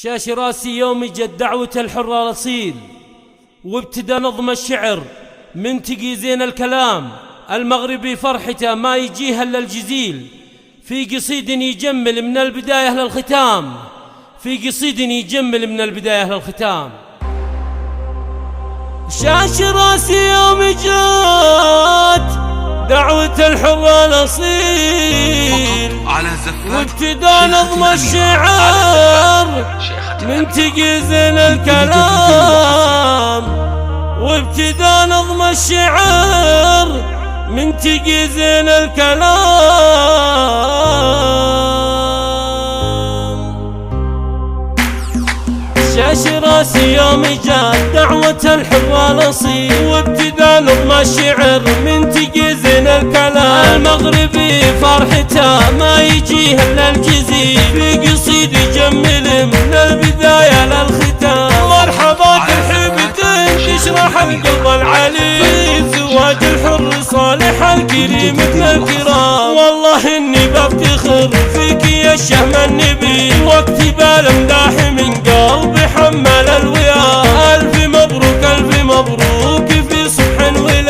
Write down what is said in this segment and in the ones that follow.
شاش راسي يوم جت دعوة الحر الأصيل، وابتدى نظم الشعر من تقي زين الكلام. المغربي فرحته ما يجيها إلا الجزيل، في قصيد يجمل من البداية للختام، في قصيد يجمل من البداية للختام. شاش راسي يوم جات دعوة الحر الأصيل، وابتدى نظم الشعر من تقي زين الكلام، وابتدى نظم الشعر من تقي زين الكلام. شاش راسي يوم جات دعوة الحر الأصيل، وابتدى نظم الشعر من تقي زين الكلام. المغربي فرحته ما يجيه إلا الجزيل، في قصيد يجمل من البداية للختام. مرحبا ترحيبتين تشرح القلب العليل، زواج الحر صالح الكريم مثل الكرام. والله اني بفتخر فيك يا الشهم النبيل، واكتب الامداح من قلبي حمل الوياه. الف مبروك الف مبروك في صبح وليل،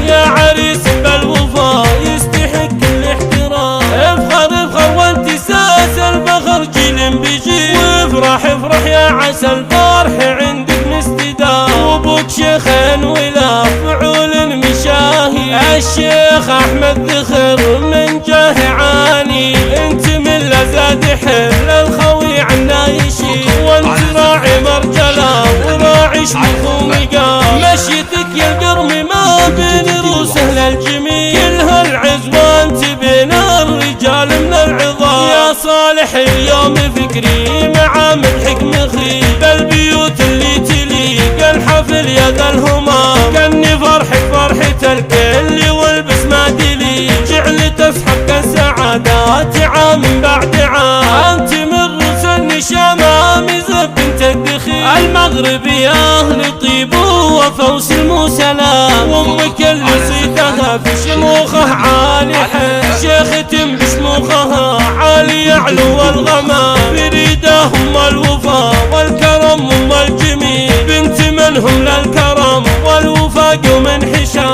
يا عريس بالوفا يستحق الاحترام. افخر افخر وانتساس الفخر جيل بجيل، وافرح افرح يا عسى الفرح عندك مستدام. وابوك شيخين ولا فعول مشاهي، الشيخ احمد ذخر من جاه عاني. انت من لزاد حل الخوي عنا يشيل، وانت راعي مرجله وراعي شمخ ومقام. مشيتك يا القرم ما بين روس اهل الجميل، كل هالعز وانت بين الرجال من العظام. يا صالح اليوم فكري مع ملحق مخيل، بالبيوت اللي تليق الحفل يا ذا الهمام. كني فرحك فرحة الكل والبسمة دليل، جعل تسحق السعادات عام بعد عام. انت من رؤوس النشامة ميزة بنت الدخيل، المغربي يا اهل طيب وفوس المسلام. وامك اللي صيتها في شموخه عالي حيل، شيخة بشموخها عالي يعلو الغمام. فريدة هم الوفا والكرم هم الجميل، بنت منهم للكرم والوفاق ومن حشام.